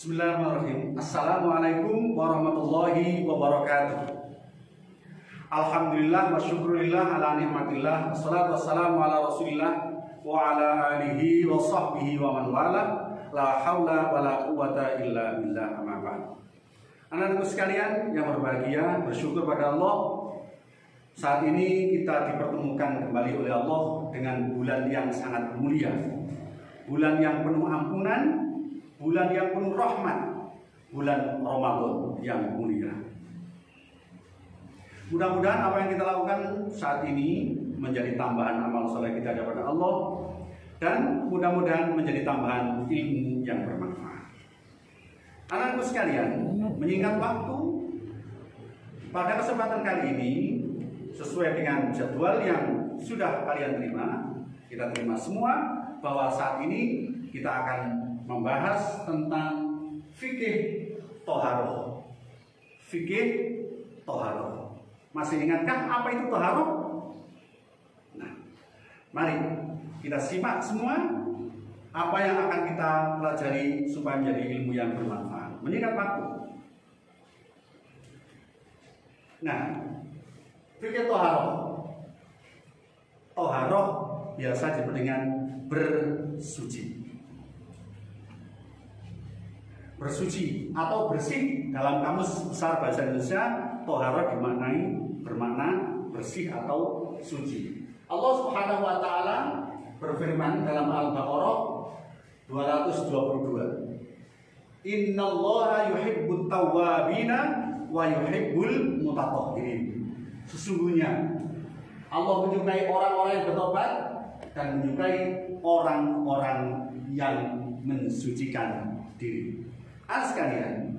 Bismillahirrahmanirrahim. Assalamualaikum warahmatullahi wabarakatuh. Alhamdulillah wa syukurillah ala nikmatillah. Wassalatu wassalamu ala rasulillah wa ala alihi wa sahbihi wa man wala. La hawla wa la quwata illa billah, amma ba'd. Anak-anakku sekalian yang berbahagia, bersyukur pada Allah, saat ini kita dipertemukan kembali oleh Allah dengan bulan yang sangat mulia, bulan yang penuh ampunan, bulan yang penuh rahmat, bulan Ramadan yang mulia. Mudah-mudahan apa yang kita lakukan saat ini menjadi tambahan amal soleh kita kepada Allah, dan mudah-mudahan menjadi tambahan ilmu yang bermanfaat. Anak-anakku sekalian, menyingkat waktu, pada kesempatan kali ini sesuai dengan jadwal yang sudah kalian terima, kita terima semua, bahwa saat ini kita akan membahas tentang fikih toharoh. Fikih toharoh. Masih ingatkah apa itu toharoh? Nah, mari kita simak semua apa yang akan kita pelajari supaya menjadi ilmu yang bermanfaat. Menyingkat waktu. Nah, fikih toharoh. Toharoh biasa disebut dengan bersuci. Bersuci atau bersih dalam kamus besar bahasa Indonesia, toharoh dimaknai bermakna bersih atau suci. Allah Subhanahu wa taala berfirman dalam Al-Baqarah 222. Innallaha yuhibbut tawwabina wa yuhibbul mutatahhirin. Sesungguhnya Allah menyukai orang-orang yang bertobat dan menyukai orang-orang yang mensucikan diri. Sekalian,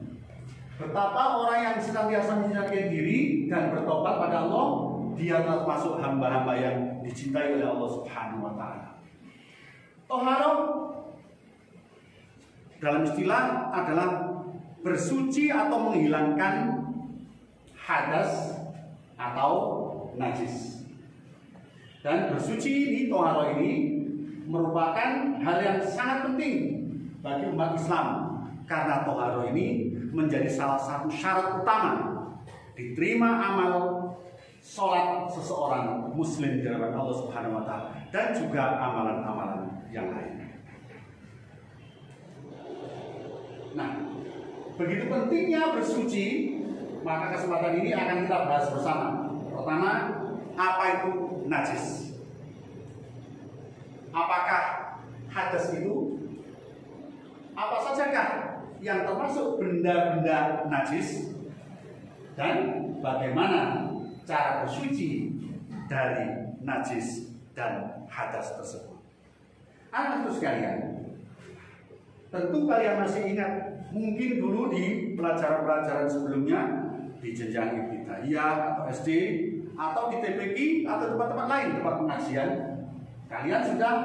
betapa orang yang senantiasa mensucikan diri dan bertobat pada Allah, dia termasuk hamba-hamba yang dicintai oleh Allah Subhanahu wa taala. Toharoh dalam istilah adalah bersuci atau menghilangkan hadas atau najis. Dan bersuci ini, toharoh ini merupakan hal yang sangat penting bagi umat Islam, karena toharoh ini menjadi salah satu syarat utama diterima amal sholat seseorang muslim di hadapan Allah Subhanahu wa taala, dan juga amalan-amalan yang lain. Nah, begitu pentingnya bersuci, maka kesempatan ini akan kita bahas bersama. Pertama, apa itu najis? Apakah hadas itu? Apa sajakah yang termasuk benda-benda najis? Dan bagaimana cara bersuci dari najis dan hadas tersebut? Anak-anakku sekalian, tentu kalian masih ingat, mungkin dulu di pelajaran-pelajaran sebelumnya, di jenjang ibtidaiyah atau SD, atau di TPQ atau tempat-tempat lain, tempat pengajian, kalian sudah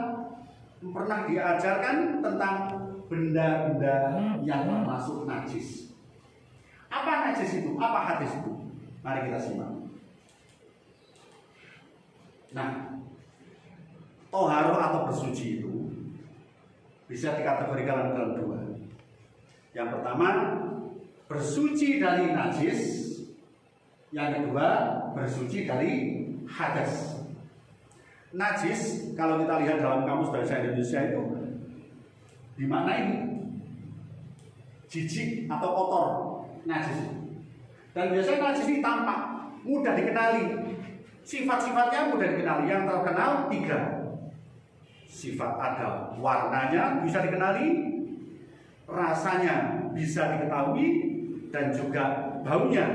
pernah diajarkan tentang benda-benda yang termasuk najis. Apa najis itu? Apa hadis itu? Mari kita simak. Nah, toharoh atau bersuci itu bisa dikategorikan dalam dua. Yang pertama, bersuci dari najis. Yang kedua, bersuci dari hadas. Najis, kalau kita lihat dalam kamus bahasa Indonesia itu dimaknai jijik atau kotor, najis. Dan biasanya najis ini tampak, mudah dikenali. Sifat-sifatnya mudah dikenali. Yang terkenal tiga sifat: ada warnanya bisa dikenali, rasanya bisa diketahui, dan juga baunya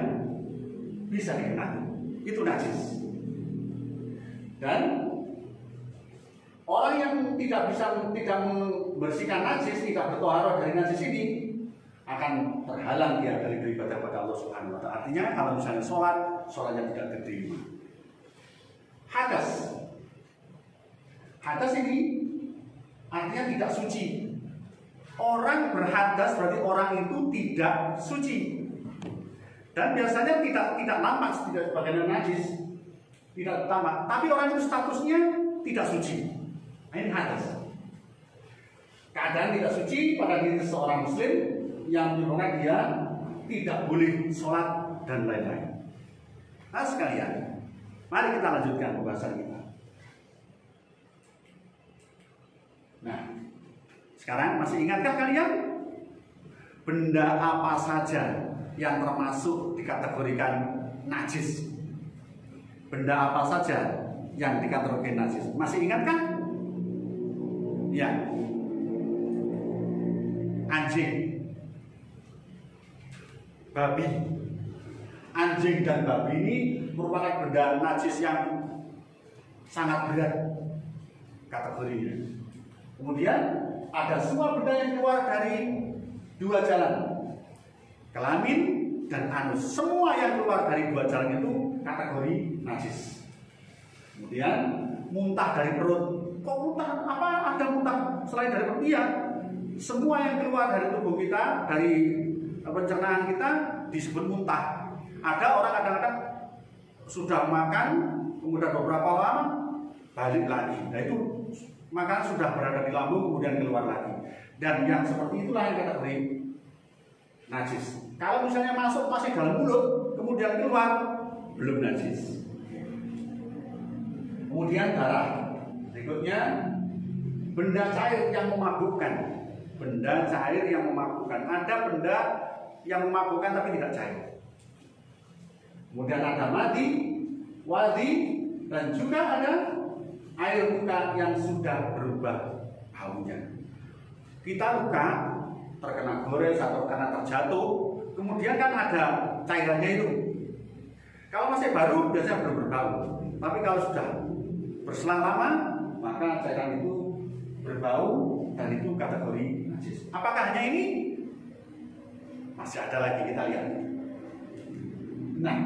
bisa dikenali. Itu najis. Dan orang yang tidak membersihkan najis, tidak bertoharoh dari najis ini, akan terhalang dia dari beribadah pada Allah Subhanahu wa taala. Artinya kalau misalnya sholatnya tidak diterima. Hadas. Hadas ini artinya tidak suci. Orang berhadas berarti orang itu tidak suci. Dan biasanya tidak nampak sebagai najis, tidak tampak. Tapi orang itu statusnya tidak suci. Ini hadas. Keadaan tidak suci pada diri seorang muslim yang menyebabkan dia tidak boleh sholat dan lain-lain. Nah sekalian, mari kita lanjutkan pembahasan kita. Nah, sekarang masih ingatkah kalian benda apa saja yang termasuk dikategorikan najis? Benda apa saja yang dikategorikan najis? Masih ingatkah? Ya, anjing, babi. Anjing dan babi ini merupakan benda najis yang sangat berat kategorinya. Kemudian ada semua benda yang keluar dari dua jalan, kelamin dan anus. Semua yang keluar dari dua jalan itu kategori najis. Kemudian muntah dari perut. Kok muntah? Apa ada muntah selain dari perut? Iya. Semua yang keluar dari tubuh kita, dari pencernaan kita disebut muntah. Ada orang kadang-kadang sudah makan, kemudian beberapa lama balik lagi. Nah itu makan sudah berada di lambung, kemudian keluar lagi. Dan yang seperti itulah yang kategori najis. Kalau misalnya masuk masih dalam mulut, kemudian keluar, belum najis. Kemudian darah. Berikutnya, benda cair yang memabukkan. Benda cair yang memabukkan. Ada benda yang memabukkan tapi tidak cair. Kemudian ada madi, wadi, dan juga ada air muka yang sudah berubah baunya. Kita luka, terkena gores atau karena terjatuh, kemudian kan ada cairannya itu. Kalau masih baru biasanya belum berbau. Tapi kalau sudah berselang lama, maka cairan itu berbau dan itu kategori najis. Apakah hanya ini? Masih ada lagi, kita lihat. Nah,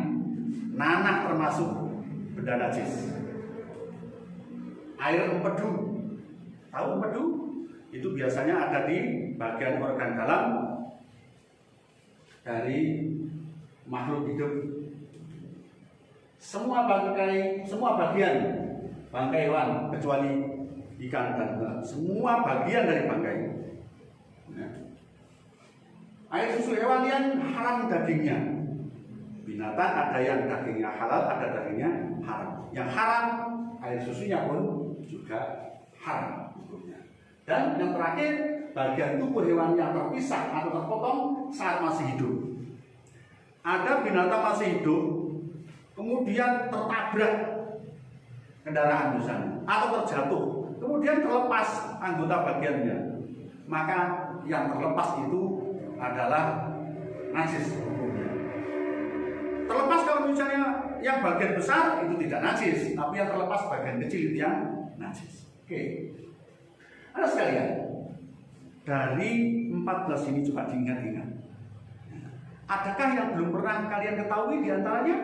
nanah termasuk benda najis. Air empedu. Tahu empedu? Itu biasanya ada di bagian organ dalam dari makhluk hidup. Semua bagian bangkai hewan kecuali ikan dan ular, semua bagian dari bangkai. Nah, air susu hewan yang haram dagingnya. Binatang ada yang dagingnya halal, ada dagingnya haram. Yang haram air susunya pun juga haram hukumnya. Dan yang terakhir, bagian tubuh hewan yang terpisah atau terpotong saat masih hidup. Ada binatang masih hidup, kemudian tertabrak kendaraan misalnya, atau terjatuh, kemudian terlepas anggota bagiannya, maka yang terlepas itu adalah najis hukumnya. Terlepas kalau misalnya yang bagian besar itu tidak najis, tapi yang terlepas bagian kecil itu yang najis. Oke. Ada sekalian, dari 14 ini coba diingat-ingat. Adakah yang belum pernah kalian ketahui diantaranya?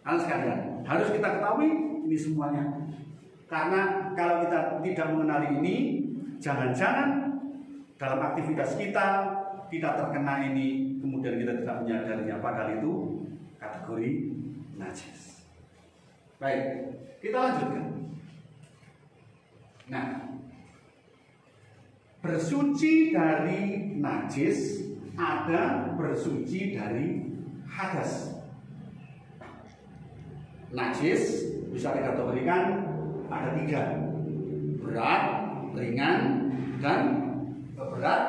Ada sekalian, harus kita ketahui ini semuanya. Karena kalau kita tidak mengenali ini, jangan-jangan dalam aktivitas kita terkena ini, kemudian kita tidak menyadarinya, padahal itu kategori najis. Baik, kita lanjutkan. Nah, bersuci dari najis ada bersuci dari hadas. Najis bisa dikategorikan ada 3, berat, ringan, dan berat,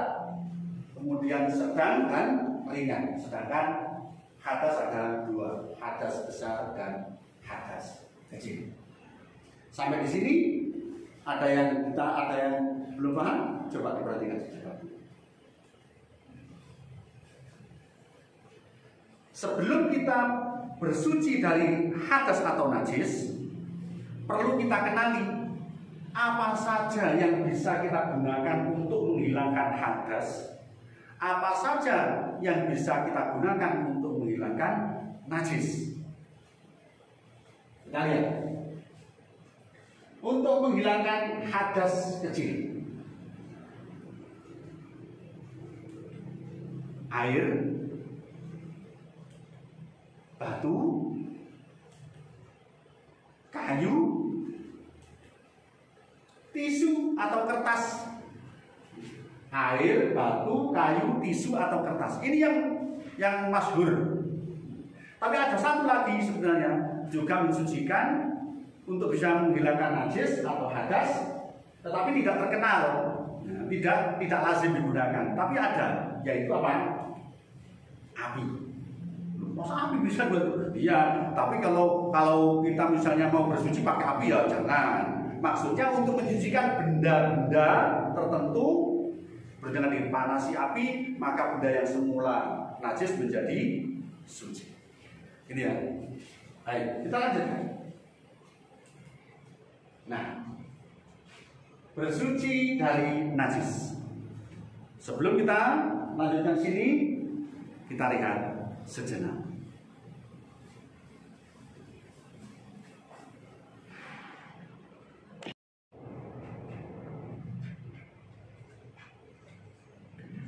kemudian sedang dan ringan. Sedangkan hadas ada 2, hadas besar dan hadas kecil. Sampai di sini ada yang belum paham? Coba diperhatikan sebentar. Sebelum kita bersuci dari hadas atau najis, perlu kita kenali apa saja yang bisa kita gunakan untuk menghilangkan hadas, apa saja yang bisa kita gunakan untuk menghilangkan najis. Kita lihat. Untuk menghilangkan hadas kecil, air, batu, kayu, tisu atau kertas, Air, batu, kayu, tisu atau kertas. Ini yang masyhur. Tapi ada satu lagi sebenarnya juga mensucikan untuk bisa menghilangkan najis atau hadas, tetapi tidak terkenal, tidak lazim digunakan. Tapi ada, yaitu apa? Api. Masa api bisa buat? Iya. Tapi kalau kita misalnya mau bersuci pakai api ya jangan. Maksudnya untuk mensucikan benda-benda tertentu. Dengan dipanasi api, maka benda yang semula najis menjadi suci. Ini ya. Baik, kita lanjutkan. Nah, bersuci dari najis. Sebelum kita lanjutkan sini, kita lihat sejenak.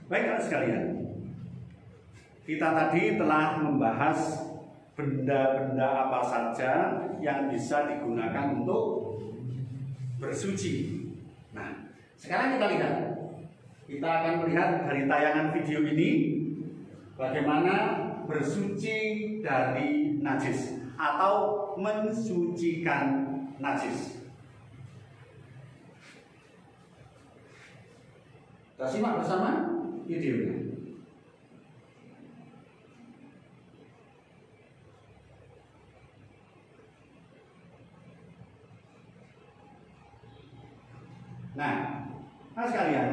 Baik sekalian, kita tadi telah membahas benda-benda apa saja yang bisa digunakan untuk bersuci. Nah, sekarang kita lihat. Kita akan melihat dari tayangan video ini bagaimana bersuci dari najis atau mensucikan najis. Kita simak bersama videonya. Nah sekalian,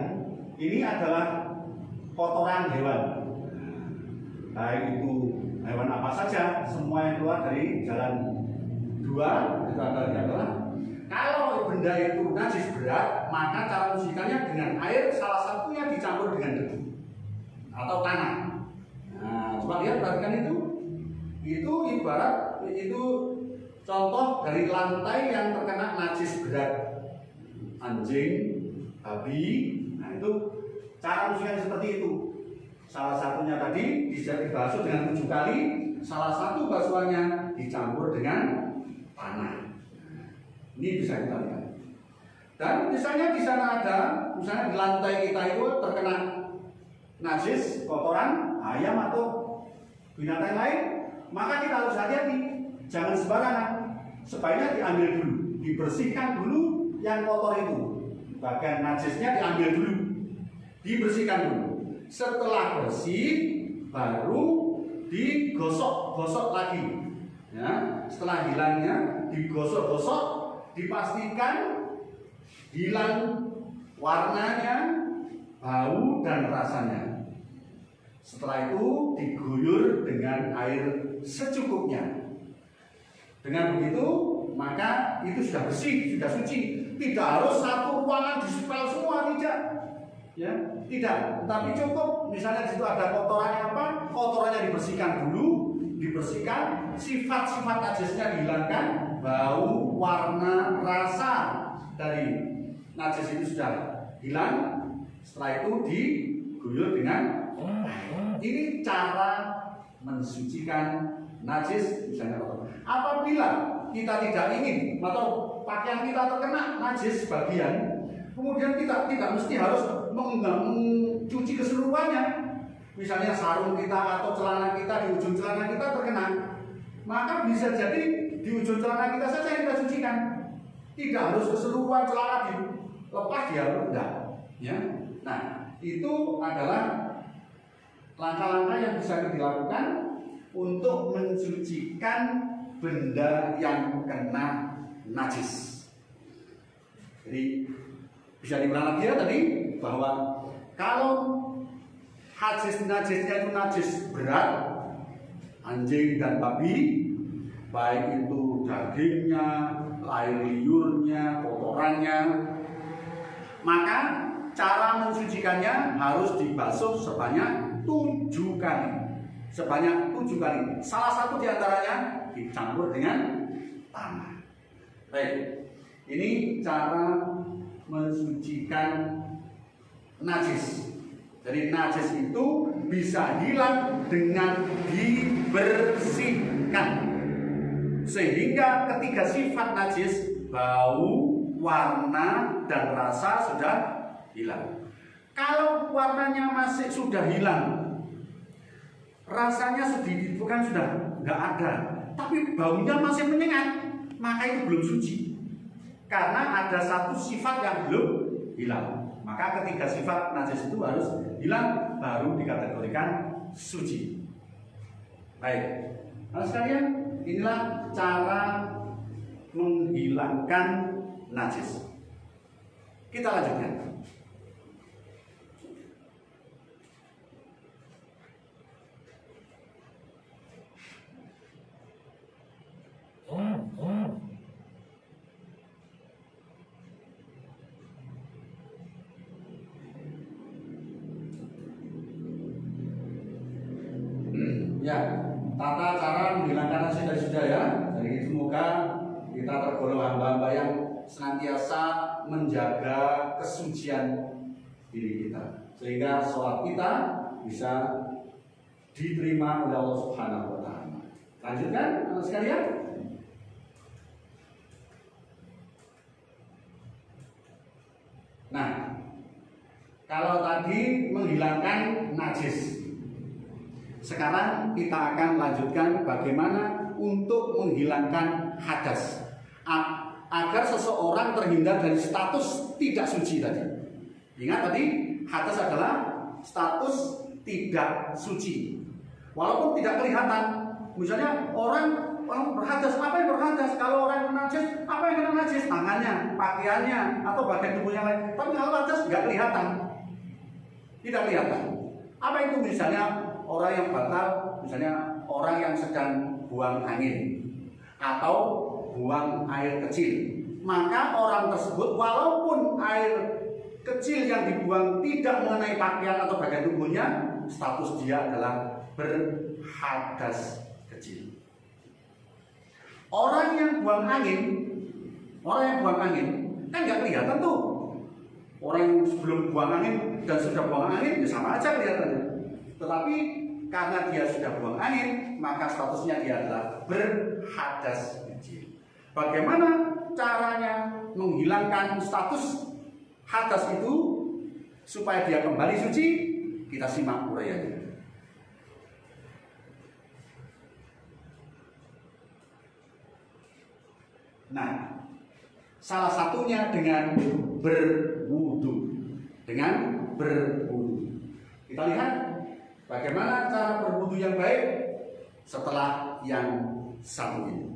ini adalah kotoran hewan. Baik itu hewan apa saja, semua yang keluar dari jalan dua, itu adalah kalau benda itu najis berat, maka cara mensucikannya dengan air, salah satunya dicampur dengan debu atau tanah. Nah, coba lihat, perhatikan itu. Itu ibarat itu contoh dari lantai yang terkena najis berat. Anjing, babi, nah itu cara mensucikan seperti itu. Salah satunya tadi bisa dibasuh dengan 7 kali, salah satu basuhannya dicampur dengan tanah. Ini bisa kita lihat. Dan misalnya di sana ada, misalnya di lantai kita itu terkena najis, kotoran, ayam atau binatang lain, maka kita harus hati-hati, jangan sembarangan. Sebaiknya diambil dulu, dibersihkan dulu yang kotor itu, bagian najisnya diambil dulu, dibersihkan dulu. Setelah bersih, baru digosok-gosok lagi. Ya, setelah hilangnya digosok-gosok, dipastikan hilang warnanya, bau dan rasanya. Setelah itu diguyur dengan air secukupnya. Dengan begitu maka itu sudah bersih, sudah suci. Tidak harus satu ruangan dispel semua, tidak. Ya, tidak. Tapi cukup misalnya di situ ada kotorannya apa? Kotorannya dibersihkan dulu, dibersihkan, sifat-sifat najisnya dihilangkan, bau, warna, rasa dari najis itu sudah hilang. Setelah itu diguyur dengan air. Ini cara mensucikan najis misalnya kotor. Apabila kita tidak ingin atau pakaian kita terkena najis sebagian, kemudian kita tidak mesti harus mencuci keseluruhannya. Misalnya sarung kita atau celana kita, di ujung celana kita terkena, maka bisa jadi di ujung celana kita saja yang kita sucikan. Tidak harus keseluruhan celana dilepas, dia rendah. Ya. Nah, itu adalah langkah-langkah yang bisa dilakukan untuk mensucikan benda yang kena najis. Jadi bisa diulang lagi ya tadi bahwa kalau najisnya itu najis berat, anjing dan babi, baik itu dagingnya, air liurnya, kotorannya, maka cara mensucikannya harus dibasuh sebanyak 7 kali. Sebanyak 7 kali. Salah satu diantaranya dicampur dengan tanah. Baik, ini cara mensucikan najis. Jadi najis itu bisa hilang dengan dibersihkan. Sehingga ketiga sifat najis, bau, warna, dan rasa sudah hilang. Kalau warnanya masih sudah hilang, rasanya bukan sudah nggak ada, tapi baunya masih menyengat, maka itu belum suci. Karena ada satu sifat yang belum hilang. Maka ketiga sifat najis itu harus hilang, baru dikategorikan suci. Baik, nah sekalian, inilah cara menghilangkan najis. Kita lanjutkan. Ya, tata cara menghilangkan najis dari sudah ya. Jadi semoga kita tergolong hamba-hamba yang senantiasa menjaga kesucian diri kita, sehingga sholat kita bisa diterima oleh Allah Subhanahu wa Ta'ala. Lanjutkan, anak sekalian. Nah, kalau tadi menghilangkan najis, sekarang kita akan lanjutkan bagaimana untuk menghilangkan hadas agar seseorang terhindar dari status tidak suci tadi. Ingat tadi, hadas adalah status tidak suci. Walaupun tidak kelihatan. Misalnya orang berhadas, apa yang berhadas? Kalau orang kena najis, apa yang kena najis? Tangannya, pakaiannya, atau bagian tubuhnya lain. Tapi kalau hadas nggak kelihatan. Tidak kelihatan. Apa itu? Misalnya orang yang batal, misalnya orang yang sedang buang angin atau buang air kecil, maka orang tersebut walaupun air kecil yang dibuang tidak mengenai pakaian atau bagian tubuhnya, status dia adalah berhadas kecil. Orang yang buang angin kan nggak kelihatan tuh. Orang yang sebelum buang angin dan sudah buang angin ya sama aja kelihatannya. Tetapi karena dia sudah buang angin, maka statusnya dia adalah berhadas kecil. Bagaimana caranya menghilangkan status hadas itu supaya dia kembali suci? Kita simak uraiannya. Nah, salah satunya dengan berwudu. Kita lihat bagaimana cara berwudu yang baik setelah yang satu ini.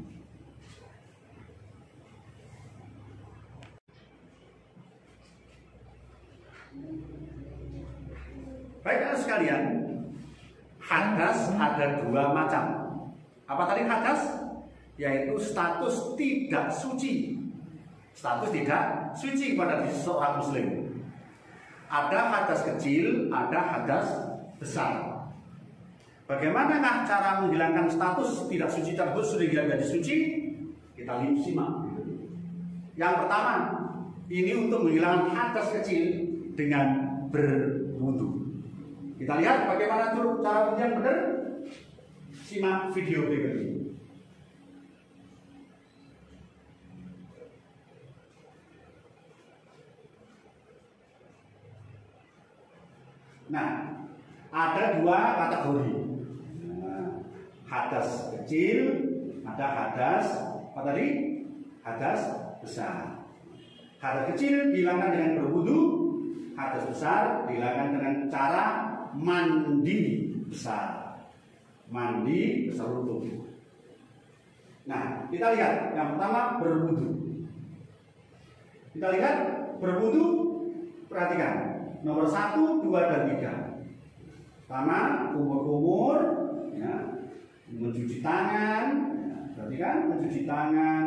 Baik anak sekalian, hadas ada dua macam. Apa tadi hadas? Yaitu status tidak suci. Status tidak suci pada seorang muslim. Ada hadas kecil, ada hadas besar. Bagaimanakah cara menghilangkan status tidak suci tersebut sudah menjadi suci? Kita simak. Yang pertama, ini untuk menghilangkan hadas kecil dengan berwudu. Kita lihat bagaimana tuh cara yang benar. Simak video berikut ini. Nah, ada dua kategori. Hadas kecil, ada hadas apa tadi? Hadas besar. Hadas kecil dihilangkan dengan berwudu, hadas besar dihilangkan dengan cara mandi besar. Mandi seluruh tubuh. Nah, kita lihat yang pertama berwudu. Kita lihat berwudu, perhatikan. Nomor 1, 2, dan 3. Pertama, kumur-kumur, ya, mencuci tangan, ya, berarti kan mencuci tangan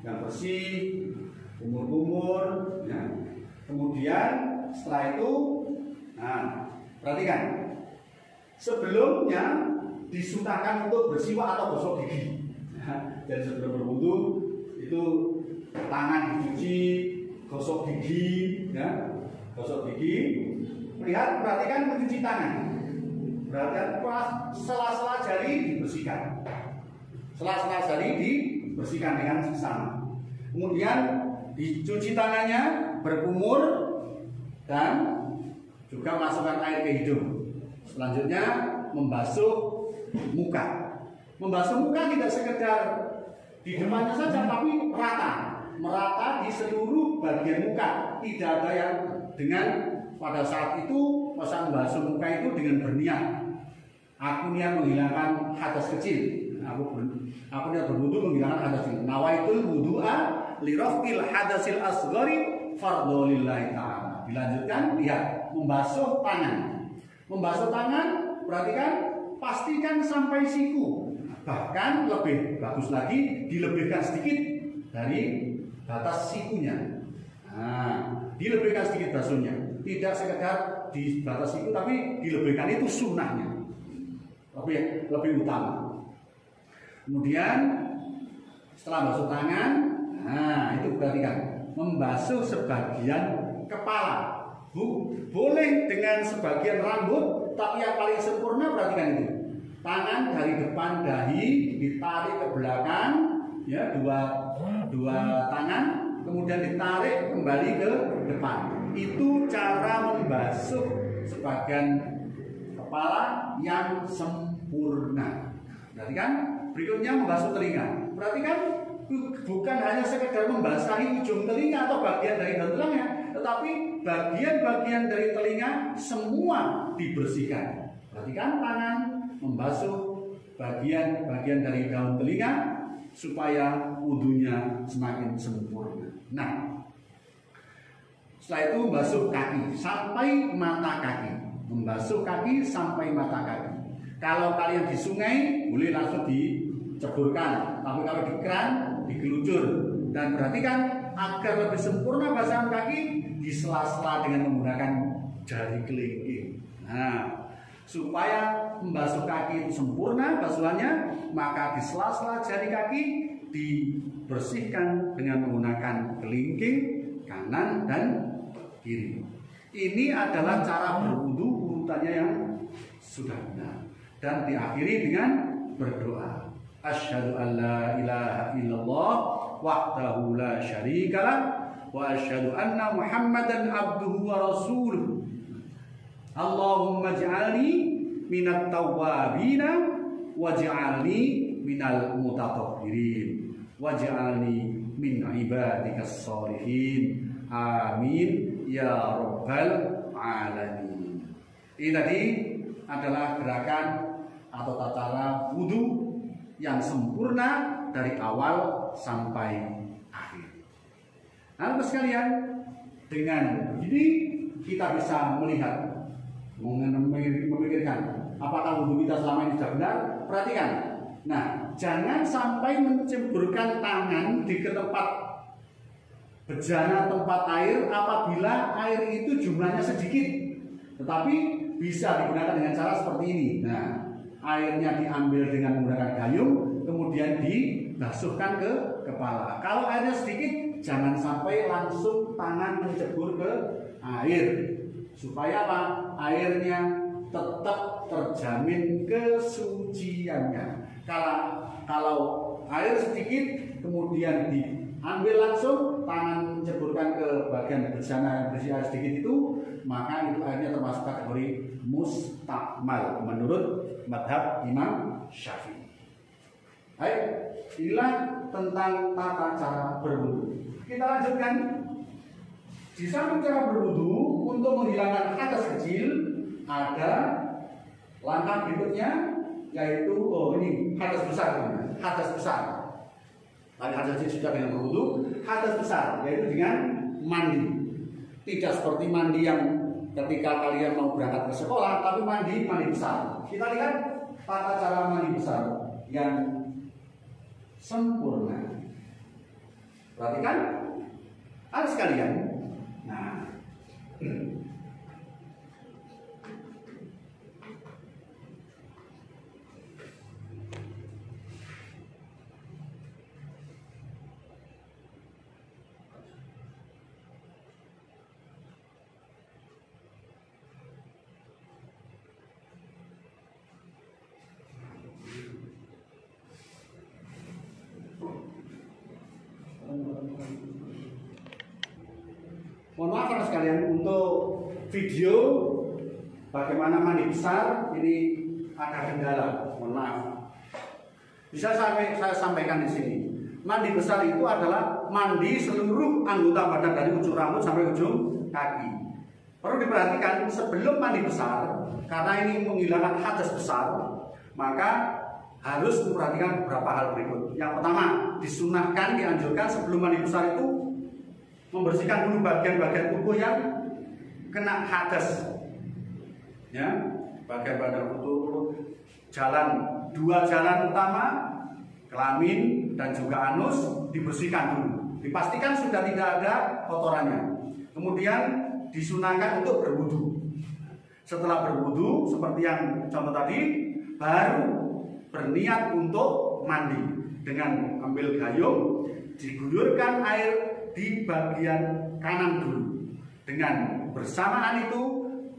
yang bersih, kumur-kumur, ya. Kemudian setelah itu, nah, perhatikan, sebelumnya disunahkan untuk bersiwak atau gosok gigi. Ya. Jadi sebelum berwudu itu tangan dicuci, gosok gigi, ya. Gosok gigi, perhatikan mencuci tangan. Perhatikan sela-sela jari dibersihkan. Sela-sela jari dibersihkan dengan sesama. Kemudian dicuci tangannya, berkumur dan juga masukkan air ke hidung. Selanjutnya membasuh muka. Membasuh muka tidak sekedar di depannya saja, tapi merata di seluruh bagian muka. Tidak ada yang dengan pada saat itu pas membasuh muka itu dengan berniat, aku niat menghilangkan hadas kecil. Aku niat berwudu menghilangkan hadas kecil. Nawaitul wudu'a li raf'il hadasil asghari fardhu lillahi ta'ala. Dilanjutkan, lihat, membasuh tangan. Membasuh tangan, perhatikan, pastikan sampai siku. Bahkan lebih bagus lagi, dilebihkan sedikit dari batas sikunya. Nah, dilebihkan sedikit basuhnya. Tidak sekedar di batas siku, tapi dilebihkan, itu sunnahnya. Lebih utama. Kemudian setelah basuh tangan, nah itu perhatikan, membasuh sebagian kepala. Boleh dengan sebagian rambut, tapi yang paling sempurna perhatikan itu. Tangan dari depan dahi ditarik ke belakang, ya, dua tangan, kemudian ditarik kembali ke depan. Itu cara membasuh sebagian kepala yang sempurna. Perhatikan, berikutnya membasuh telinga. Perhatikan, bukan hanya sekedar membasahi ujung telinga atau bagian dari daun telinga, tetapi bagian-bagian dari telinga semua dibersihkan. Perhatikan, tangan membasuh bagian-bagian dari daun telinga supaya wudunya semakin sempurna. Nah, setelah itu membasuh kaki sampai mata kaki. Membasuh kaki sampai mata kaki. Kalau kalian di sungai boleh langsung diceburkan, tapi kalau di keran digelucur. Dan perhatikan, agar lebih sempurna basahan kaki, di sela-sela dengan menggunakan jari kelingking. Nah, supaya membasuh kaki itu sempurna basuhannya, maka di sela-sela jari kaki dibersihkan dengan menggunakan kelingking kanan dan kiri. Ini adalah cara berwudu urutannya yang sudah benar. Dan diakhiri dengan berdoa. Asyhadu an la ilaha illallah wahdahu la syarikalah wa asyhadu anna Muhammadan abduhu wa rasuluh. Allahumma ij'alni minat tawwabina waj'alni minal mutatahhirin waj'alni min ibadikas sholihin. Amin ya rabbal alamin. Ini tadi adalah gerakan atau tata cara wudu yang sempurna dari awal sampai akhir. Nah, sekalian, dengan begini kita bisa melihat, memikirkan apakah wudu kita selama ini sudah benar. Perhatikan, nah, jangan sampai menceburkan tangan di tempat bejana tempat air apabila air itu jumlahnya sedikit, tetapi bisa digunakan dengan cara seperti ini. Nah, airnya diambil dengan menggunakan gayung, kemudian dibasuhkan ke kepala. Kalau airnya sedikit, jangan sampai langsung tangan mencebur ke air, supaya apa? Airnya tetap terjamin kesuciannya. Kalau air sedikit, kemudian diambil langsung, tangan menceburkan ke bagian bejana yang berisi air sedikit itu, maka itu airnya termasuk kategori mustakmal menurut madhab Imam Syafi'i. Baik, inilah tentang tata cara berwudu. Kita lanjutkan. Di samping cara berwudu untuk menghilangkan hadas kecil, ada langkah berikutnya, yaitu ini hadas besar. Hadas besar. Tadi hadas kecil sudah dengan berwudu, hadas besar yaitu dengan mandi. Tidak seperti mandi yang ketika kalian mau berangkat ke sekolah, tapi mandi besar. Kita lihat tata cara mandi besar yang sempurna. Perhatikan, harus sekalian. Nah, mohon maaf sekalian, untuk video bagaimana mandi besar ini ada kendala, mohon maaf. Bisa saya sampaikan di sini. Mandi besar itu adalah mandi seluruh anggota badan dari ujung rambut sampai ujung kaki. Perlu diperhatikan sebelum mandi besar, karena ini menghilangkan hadas besar, maka harus memperhatikan beberapa hal berikut. Yang pertama, disunahkan, dianjurkan sebelum mandi besar itu membersihkan dulu bagian-bagian tubuh yang kena hadas. Ya, bagian badan tubuh, dua jalan utama, kelamin dan juga anus dibersihkan dulu. Dipastikan sudah tidak ada kotorannya. Kemudian disunahkan untuk berwudu. Setelah berwudu, seperti yang contoh tadi, baru berniat untuk mandi dengan ambil gayung, diguyurkan air di bagian kanan dulu. Dengan bersamaan itu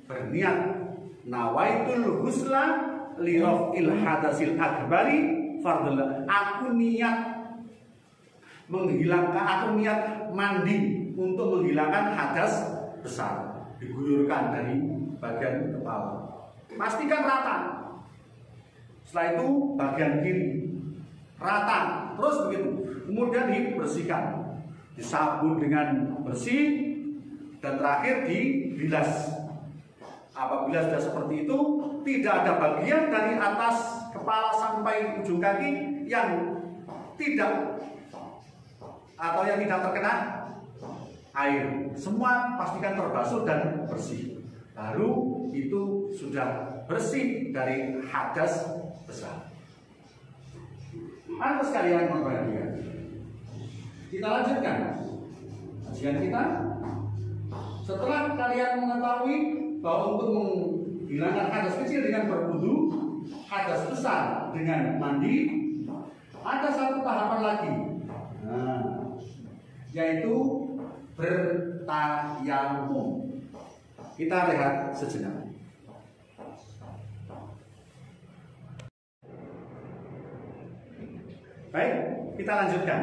berniat nawaitul husla lirafil hadasil akbari fardhu. Aku niat mandi untuk menghilangkan hadas besar. Diguyurkan dari bagian kepala. Pastikan rata. Setelah itu bagian kiri rata, terus begitu. Kemudian dibersihkan, disabun dengan bersih, dan terakhir dibilas. Apabila sudah seperti itu, tidak ada bagian dari atas kepala sampai ujung kaki yang tidak terkena air. Semua pastikan terbasuh dan bersih. Baru itu sudah bersih dari hadas besar. Anak sekalian berbahagia, kita lanjutkan kajian kita. Setelah kalian mengetahui bahwa untuk menghilangkan hadas kecil dengan berwudu, hadas besar dengan mandi, ada satu tahapan lagi, yaitu bertayamum. Kita lihat sejenak. Baik, kita lanjutkan.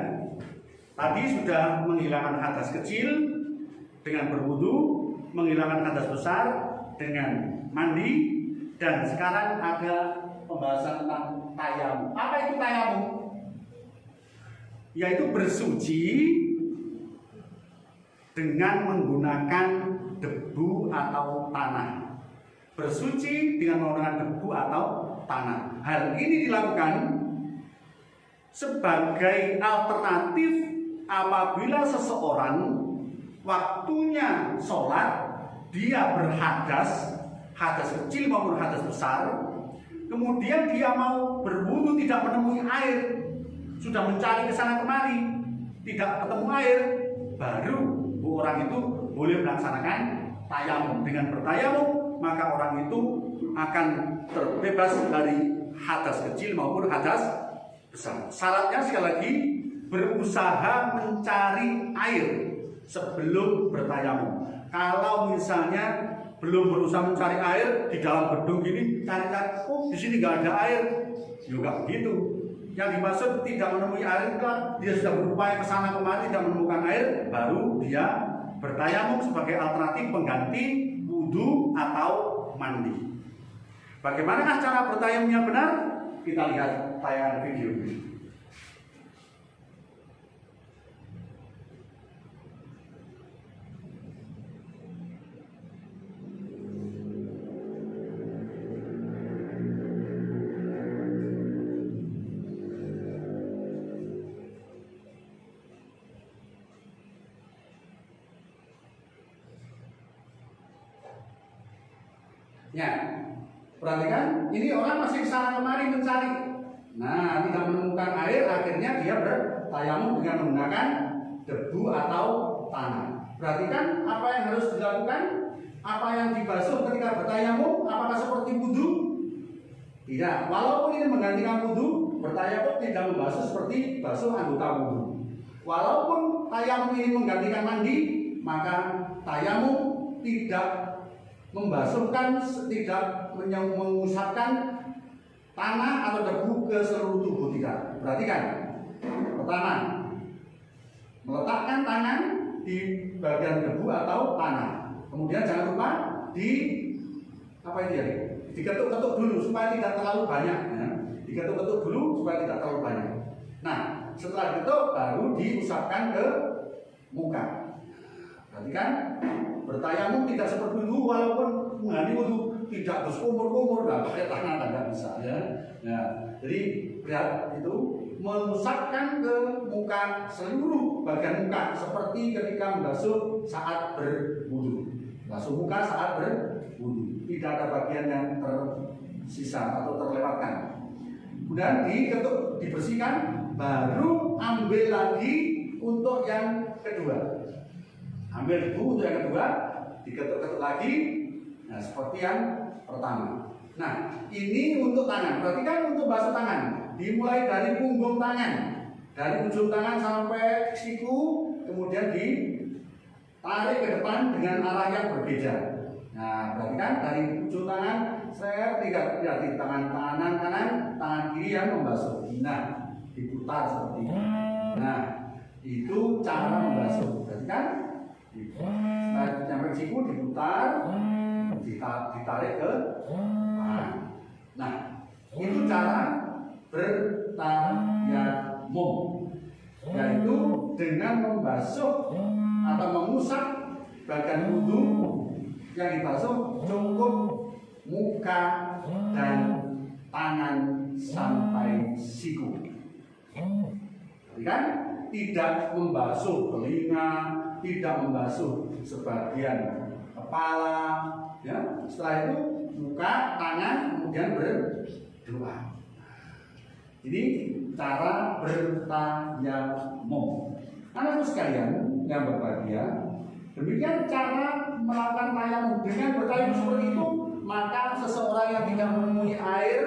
Tadi sudah menghilangkan hadas kecil dengan berwudu, menghilangkan hadas besar dengan mandi, dan sekarang ada pembahasan tentang tayamum. Apa itu tayamum? Yaitu bersuci dengan menggunakan debu atau tanah. Bersuci dengan menggunakan debu atau tanah. Hal ini dilakukan sebagai alternatif apabila seseorang waktunya sholat dia berhadas, hadas kecil maupun hadas besar, kemudian dia mau berwudu tidak menemui air, sudah mencari ke sana kemari tidak ketemu air, baru orang itu boleh melaksanakan tayamum. Dengan bertayamum maka orang itu akan terbebas dari hadas kecil maupun hadas besar. Syaratnya sekali lagi berusaha mencari air sebelum bertayamum. Kalau misalnya belum berusaha mencari air di dalam gedung gini, cari-cari, oh di sini nggak ada air, juga begitu. Yang dimaksud tidak menemui air kan dia sudah berupaya ke sana kemari tidak menemukan air, baru dia bertayamum sebagai alternatif pengganti wudu atau mandi. Bagaimanakah cara bertayamumnya benar? Kita lihat tayangan video ini. Ya, perhatikan, ini orang masih kesana kemari mencari. Nah, tidak menemukan air, akhirnya dia bertayamum dengan menggunakan debu atau tanah. Perhatikan apa yang harus dilakukan, apa yang dibasuh ketika bertayamum, apakah seperti wudu? Tidak. Walaupun ini menggantikan wudu, bertayamum tidak membasuh seperti basuh anggota wudu. Walaupun tayamum ini menggantikan mandi, maka tayamum tidak membasuhkan, tidak mengusapkan tanah atau debu ke seluruh tubuh, tidak. Perhatikan. Pertama, meletakkan tangan di bagian debu atau tanah. Kemudian jangan lupa Apa itu ya? Diketuk-ketuk dulu supaya tidak terlalu banyak. Ya. Diketuk-ketuk dulu supaya tidak terlalu banyak. Nah, setelah diketuk baru diusapkan ke muka. Berarti kan bertayamum tidak seperti dulu, walaupun menghadiri wudhu tidak terus kumur-kumur, nggak pakai tangan nggak bisa ya. Nah, jadi berat itu mengusapkan ke muka, seluruh bagian muka seperti ketika membasuh saat berwudhu. Basuh muka saat berwudhu, tidak ada bagian yang tersisa atau terlewatkan. Kemudian diketuk, dibersihkan, baru ambil lagi untuk yang kedua. Ambil itu untuk yang kedua, diketuk-ketuk lagi, nah seperti yang pertama. Nah, ini untuk tangan. Berarti kan untuk basuh tangan, dimulai dari punggung tangan, dari ujung tangan sampai siku, kemudian ditarik ke depan dengan arah yang berbeda. Nah, berarti kan dari ujung tangan saya tidak di tangan kanan, tangan kiri yang membasuh. Nah, diputar seperti ini. Nah, itu cara membasuh. Berarti kan setelah sampai siku diputar, ditarik ke tangan. Nah, itu cara bertayamum, yaitu dengan membasuh atau mengusap bagian wudhu yang dibasuh cukup muka dan tangan sampai siku. Jadi kan tidak membasuh telinga, tidak membasuh sebagian kepala, ya. Setelah itu muka, tangan, kemudian berdoa. Ini cara bertayamum. Anak-anak sekalian yang berbahagia, demikian cara melakukan tayamum. Dengan bertayamum seperti itu, maka seseorang yang tidak menemui air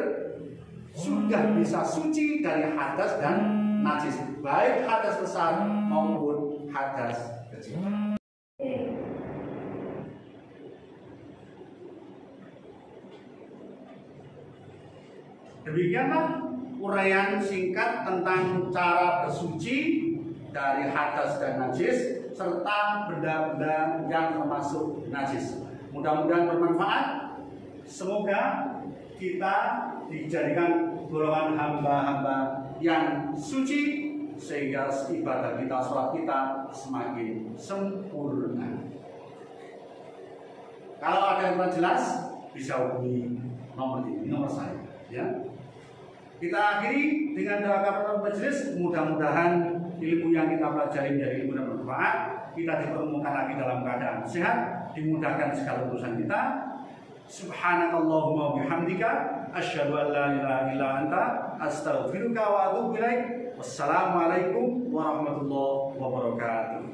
sudah bisa suci dari hadas dan najis, baik hadas besar maupun hadas kecil. Demikianlah uraian singkat tentang cara bersuci dari hadas dan najis serta benda-benda yang termasuk najis. Mudah-mudahan bermanfaat. Semoga kita dijadikan golongan hamba-hamba yang suci sehingga ibadah kita, sholat kita semakin sempurna. Kalau ada yang kurang jelas bisa hubungi nomor ini, nomor saya. Ya. Kita akhiri dengan doa kafaratul majelis. Mudah-mudahan ilmu yang kita pelajari menjadi ilmu yang bermanfaat. Kita dipertemukan lagi dalam keadaan sehat, dimudahkan segala urusan kita. Subhanakallahumma bihamdika asyhadu an la ilaha illa anta astaghfiruka wa atubu ilaik. Wassalamualaikum warahmatullahi wabarakatuh.